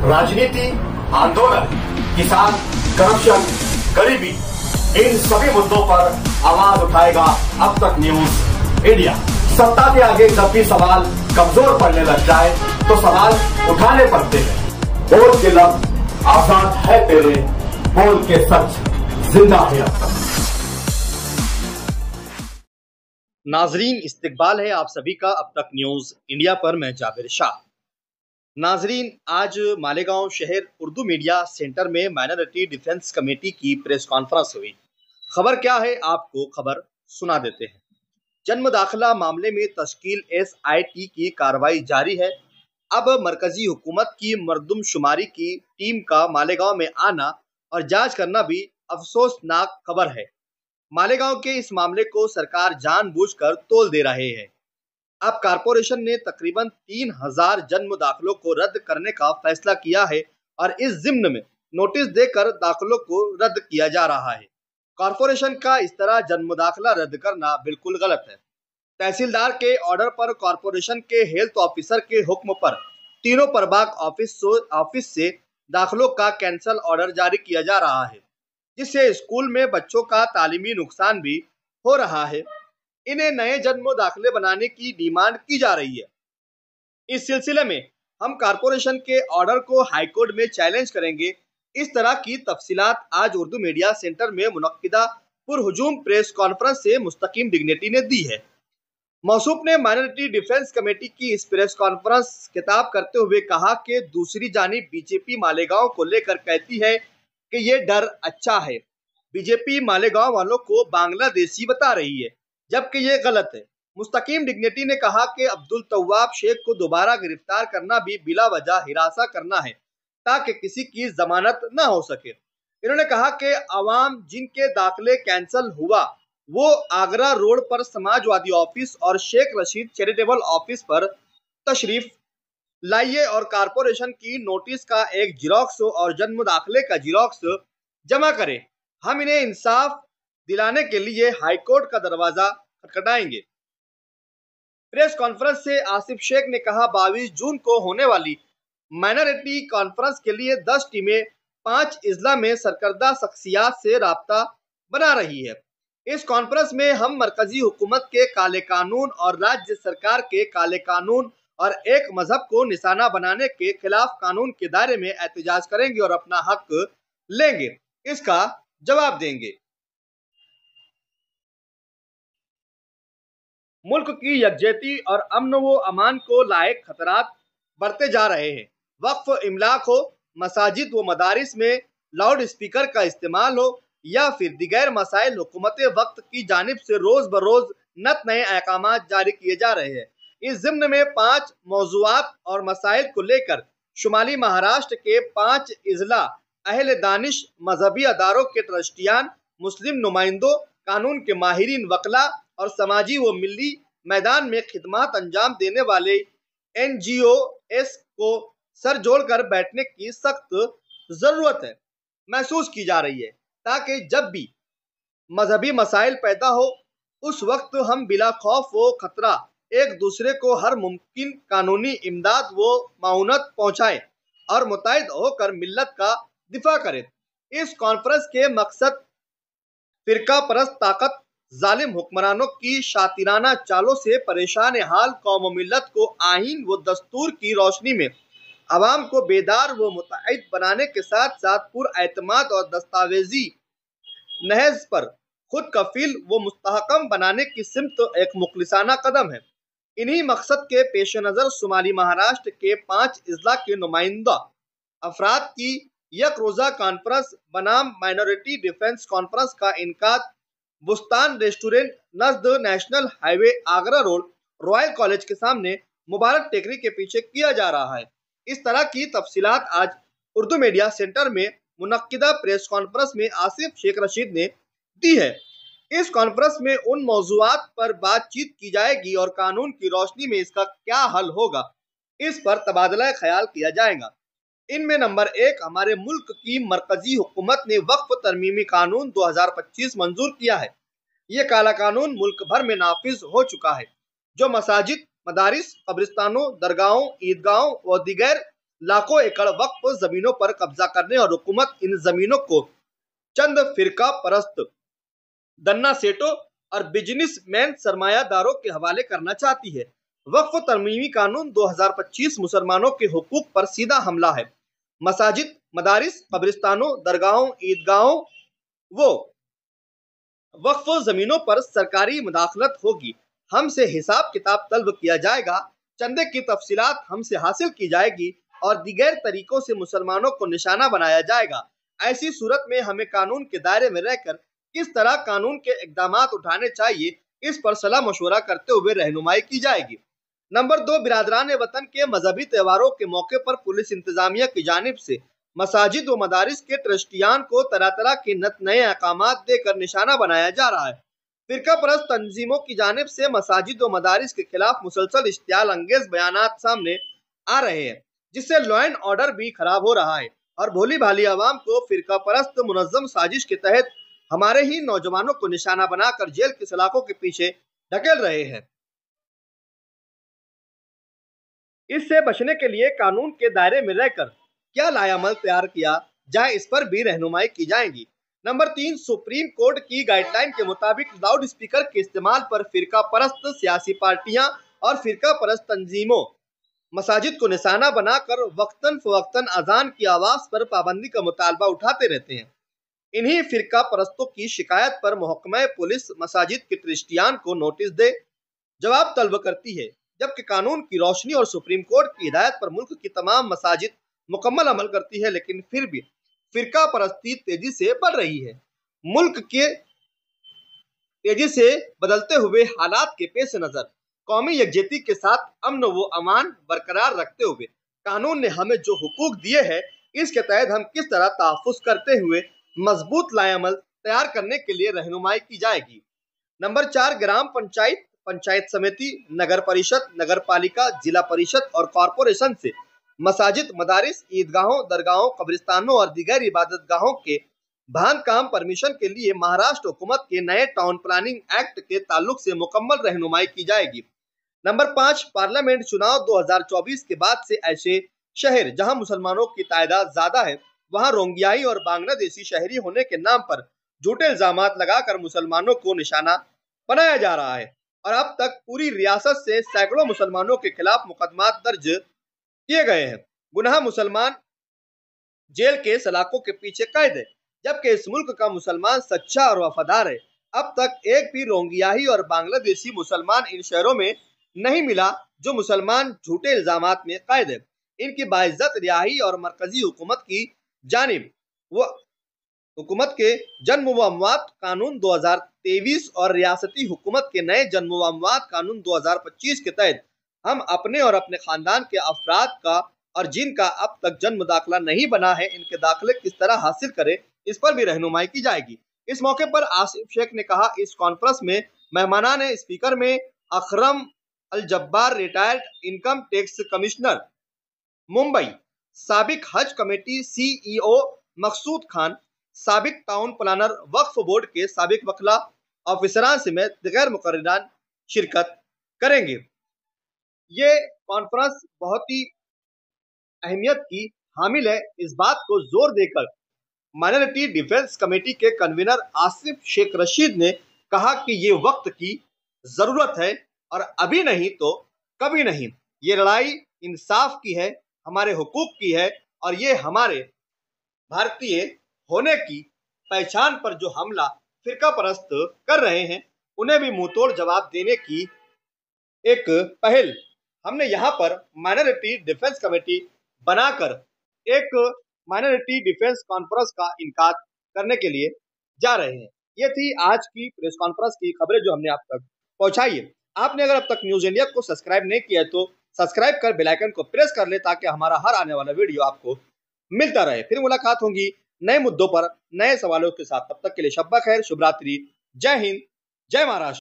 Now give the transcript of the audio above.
राजनीति, आंदोलन, किसान, करप्शन, गरीबी, इन सभी मुद्दों पर आवाज उठाएगा अब तक न्यूज इंडिया। सत्ता के आगे जब भी सवाल कमजोर पड़ने लग जाए तो सवाल उठाने पड़ते हैं। बोल के लफ्ज आजाद है तेरे, बोल के सच जिंदा है अब तक। नाजरीन, इस्तकबाल है आप सभी का अब तक न्यूज इंडिया पर। मैं जाबिर शाह। नाजरीन, आज मालेगांव शहर उर्दू मीडिया सेंटर में माइनॉरिटी डिफेंस कमेटी की प्रेस कॉन्फ्रेंस हुई। खबर क्या है, आपको खबर सुना देते हैं। जन्म दाखिला मामले में तश्कील SIT की कार्रवाई जारी है। अब मरकजी हुकूमत की मरदमशुमारी की टीम का मालेगांव में आना और जांच करना भी अफसोसनाक खबर है। मालेगांव के इस मामले को सरकार जानबूझकर तोल दे रहे हैं। अब कारपोरेशन ने तकरीबन 3000 जन्म दाखिलों को रद्द करने का फैसला किया है और इस जिम्न में नोटिस देकर दाखिलों को रद्द किया जा रहा है। कारपोरेशन का इस तरह जन्म दाखिला रद्द करना बिल्कुल गलत है। तहसीलदार के ऑर्डर पर कारपोरेशन के हेल्थ ऑफिसर के हुक्म पर तीनों प्रभाग ऑफिस से दाखिलों का कैंसल ऑर्डर जारी किया जा रहा है, जिससे स्कूल में बच्चों का तालीमी नुकसान भी हो रहा है। इन्हें नए जन्म दाखिले बनाने की डिमांड की जा रही है। इस सिलसिले में हम कारपोरेशन के ऑर्डर को हाईकोर्ट में चैलेंज करेंगे। इस तरह की तफसीलात आज उर्दू मीडिया सेंटर में मुनक्किदा पुरहुजूम प्रेस कॉन्फ्रेंस से मुस्तकीम डिग्निटी ने दी है। मौसूफ ने माइनॉरिटी डिफेंस कमेटी की इस प्रेस कॉन्फ्रेंस खिताब करते हुए कहा कि दूसरी जानिब बीजेपी मालेगांव को लेकर कहती है कि ये डर अच्छा है। बीजेपी मालेगांव वालों को बांग्लादेशी बता रही है, जबकि ये गलत है। मुस्तकीम डिग्निटी ने कहा कि अब्दुल तव्वाब शेख को दोबारा गिरफ्तार करना भी बिला वजह हिरासा करना है ताकि किसी की जमानत न हो सके। इन्होंने कहा कि अवाम जिनके दाखिले कैंसल हुआ वो आगरा रोड पर समाजवादी ऑफिस और शेख रशीद चैरिटेबल ऑफिस पर तशरीफ लाइए और कारपोरेशन की नोटिस का एक जिरोक्स और जन्म दाखिले का जिरोक्स जमा करें। हम इन्हें इंसाफ दिलाने के लिए हाईकोर्ट का दरवाजा खटखटाएंगे। प्रेस कॉन्फ्रेंस से आसिफ शेख ने कहा, 22 जून को होने वाली माइनॉरिटी कॉन्फ्रेंस के लिए 10 टीमें 5 इजला में सरकर्दा शख्सियात से राब्ता बना रही है। इस कॉन्फ्रेंस में हम मरकजी हुकूमत के काले कानून और राज्य सरकार के काले कानून और एक मजहब को निशाना बनाने के खिलाफ कानून के दायरे में एहतजाज करेंगे और अपना हक लेंगे, इसका जवाब देंगे। मुल्क की यकजहती और अमन व अमान को लायक खतरात बढ़ते जा रहे हैं। वक्फ इमलाक हो, मसाजिद व मदारिस में लाउड स्पीकर का इस्तेमाल हो या फिर दिगैर मसाइल, हुकूमत वक्त की जानिब से रोज बरोज नत नए अहकामात जारी किए जा रहे हैं। इस जिम्न में 5 मौज़ूआत और मसाइल को लेकर शुमाली महाराष्ट्र के 5 इजला अहल दानिश, मजहबी अदारों के ट्रस्टियान, मुस्लिम नुमाइंदों, कानून के माहिरीन, वकला और समाजी व मिली मैदान में खिदमात अंजाम देने वाले NGOs को सर जोड़कर बैठने की सख्त जरूरत महसूस की जा रही है, ताकि जब भी मजहबी मसाइल पैदा हो उस वक्त हम बिला खौफ व खतरा एक दूसरे को हर मुमकिन कानूनी इमदाद व माउनत पहुँचाएं और मुत्तहिद होकर मिल्लत का दिफा करें। इस कॉन्फ्रेंस के मकसद फिरका परस्त ताकत, जालिम हुक्मरानों की शातिराना चालों से परेशान हाल कौम मिल्लत को आईन व दस्तूर की रोशनी में अवाम को बेदार व मुत्तहिद बनाने के साथ साथ पुरएतमाद और दस्तावेजी नहज पर खुद कफील व मुस्तहकम बनाने की सिमत एक मुखलिसाना कदम है। इन्हीं मकसद के पेश नज़र शुमाली महाराष्ट्र के 5 इजला के नुमाइंदा अफराद की एक रोज़ा कॉन्फ्रेंस बनाम माइनॉरिटी डिफेंस कॉन्फ्रेंस का इनकाद बुस्तान रेस्टोरेंट नज़द national highway Agra road Royal College के सामने मुबारक टेकरी के पीछे किया जा रहा है। इस तरह की तफसीलात आज उर्दू मीडिया सेंटर में मुनक्किदा प्रेस कॉन्फ्रेंस में आसिफ शेख रशीद ने दी है। इस कॉन्फ्रेंस में उन मौज़ूआत पर बातचीत की जाएगी और कानून की रोशनी में इसका क्या हल होगा, इस पर तबादला ख्याल किया जाएगा। इनमें नंबर 1, हमारे मुल्क की मरकजी हुकूमत ने वक्फ तरमीमी कानून 2025 मंजूर किया है। ये काला कानून मुल्क भर में नाफिज हो चुका है, जो मसाजिद, मदारिस, कब्रिस्तानों, दरगाहों, ईदगाहों व दीगर लाखों एकड़ वक्फ जमीनों पर कब्जा करने और हुकूमत इन जमीनों को चंद फिरका परस्त दन्ना सेठों और बिजनेसमैन सरमायादारों के हवाले करना चाहती है। वक्फ तरमीमी कानून 2025 मुसलमानों के हुकूक पर सीधा हमला है। मसाजिद, मदारिस, कब्रिस्तानों, दरगाहों, ईदगाहों वो वक्फ जमीनों पर सरकारी मुदाखलत होगी। हमसे हिसाब किताब तलब किया जाएगा, चंदे की तफसीलात हमसे हासिल की जाएगी और दीगर तरीकों से मुसलमानों को निशाना बनाया जाएगा। ऐसी सूरत में हमें कानून के दायरे में रहकर किस तरह कानून के इकदाम उठाने चाहिए, इस पर सलाह मशवरा करते हुए रहनुमाई की जाएगी। नंबर 2, बिरादरान वतन के मजहबी त्योहारों के मौके पर पुलिस इंतजामिया की जानिब से मसाजिद व मदारिस के ट्रस्टियान को तरह तरह के नए अहकामात देकर निशाना बनाया जा रहा है। फिरका परस्त तंजीमों की जानिब से मसाजिद व मदारिस के खिलाफ मुसलसल इश्तियाल अंगेज बयानात सामने आ रहे हैं, जिससे लॉ एंड ऑर्डर भी खराब हो रहा है और भोली भाली आवाम को फिरका परस्त मुनज्जम साजिश के तहत हमारे ही नौजवानों को निशाना बनाकर जेल की सलाखों के पीछे ढकेल रहे हैं। इससे बचने के लिए कानून के दायरे में रहकर क्या लायामल तैयार किया जाए, इस पर भी रहनुमाई की जाएगी। नंबर 3, सुप्रीम कोर्ट की गाइडलाइन के मुताबिक लाउड स्पीकर के इस्तेमाल पर फिरका परस्त सियासी पार्टियां और फिरका परस्त तंजीमों मसाजिद को निशाना बनाकर वक्तन फवक्तन अजान की आवाज पर पाबंदी का मुतालबा उठाते रहते हैं। इन्हीं फिरका परस्तों की शिकायत पर महकमा पुलिस मसाजिद के ट्रस्टियान को नोटिस दे जवाब तलब करती है, जबकि कानून की रोशनी और सुप्रीम कोर्ट की हिदायत पर मुल्क की तमाम मसाजिद मुकम्मल अमल करती है, लेकिन फिर भी फिरका परस्ती तेजी से बढ़ रही है। मुल्क के तेजी से बदलते हुए हालात के पेश नजर कौमी यकजहती के साथ अमन व अमान बरकरार रखते हुए कानून ने हमें जो हुकूक दिए हैं, इसके तहत हम किस तरह तहफ़्फ़ुज़ करते हुए मजबूत लाएअमल तैयार करने के लिए रहनुमाई की जाएगी। नंबर 4, ग्राम पंचायत, पंचायत समिति, नगर परिषद, नगर पालिका, जिला परिषद और कॉरपोरेशन से मसाजिद, मदारिस, ईदगाहों, दरगाहों, कब्रिस्तानों और दीगर इबादत गाहों के बांधकाम परमिशन के लिए महाराष्ट्र हुकूमत के नए टाउन प्लानिंग एक्ट के ताल्लुक से मुकम्मल रहनुमाई की जाएगी। नंबर 5, पार्लियामेंट चुनाव 2024 के बाद से ऐसे शहर जहां मुसलमानों की तादाद ज्यादा है, वहां रोंगियाई और बांग्लादेशी शहरी होने के नाम पर झूठे इल्जामात लगाकर मुसलमानों को निशाना बनाया जा रहा है और अब तक पूरी रियासत से सैकड़ों मुसलमानों के खिलाफ मुकदमात दर्ज किए गए हैं। गुनाह मुसलमान जेल के सलाखों के पीछे कैद है, जबकि इस मुल्क का मुसलमान सच्चा और वफादार है। अब तक एक भी रोंगियाही और बांग्लादेशी मुसलमान इन शहरों में नहीं मिला जो मुसलमान झूठे इल्जामात में कैद है। इनकी बाइज्जत रिहाई और मरकजी हुकूमत की जानिब व हुकूमत के जन्म व अमवात कानून 2023 और रियासती हुकूमत के नए जन्म व अमवात कानून 2025 के तहत हम अपने और अपने खानदान के अफराद का और जिनका अब तक जन्म दाखिला नहीं बना है, इनके दाखिले किस तरह हासिल करें, इस पर भी रहनुमाई की जाएगी। इस मौके पर आसिफ शेख ने कहा, इस कॉन्फ्रेंस में मेहमानान स्पीकर में Akram Al Jabbar, retired income tax commissioner Mumbai, साबिक हज कमेटी CEO मकसूद खान, साबिक टाउन प्लानर वक्फ बोर्ड के साबिक वकला ऑफिसरान समेत दिगर मुकर्ररान शिरकत करेंगे। ये कॉन्फ्रेंस बहुत ही अहमियत की हामिल है। इस बात को जोर देकर माइनॉरिटी डिफेंस कमेटी के कन्वीनर आसिफ शेख रशीद ने कहा कि ये वक्त की जरूरत है और अभी नहीं तो कभी नहीं। ये लड़ाई इंसाफ की है, हमारे हुकूक की है और ये हमारे भारतीय होने की पहचान पर जो हमला फिरका परस्त कर रहे हैं, उन्हें भी मुंहतोड़ जवाब देने की एक पहल हमने यहाँ पर माइनॉरिटी डिफेंस कमेटी बनाकर एक माइनॉरिटी डिफेंस कॉन्फ्रेंस का इनकाद करने के लिए जा रहे हैं। ये थी आज की प्रेस कॉन्फ्रेंस की खबरें जो हमने आप तक पहुंचाई है। आपने अगर अब तक न्यूज इंडिया को सब्सक्राइब नहीं किया है तो सब्सक्राइब कर बेल आइकन को प्रेस कर ले ताकि हमारा हर आने वाला वीडियो आपको मिलता रहे। फिर मुलाकात होगी नए मुद्दों पर, नए सवालों के साथ। तब तक के लिए शब्बा खैर, शुभ रात्रि, जय हिंद, जय महाराष्ट्र।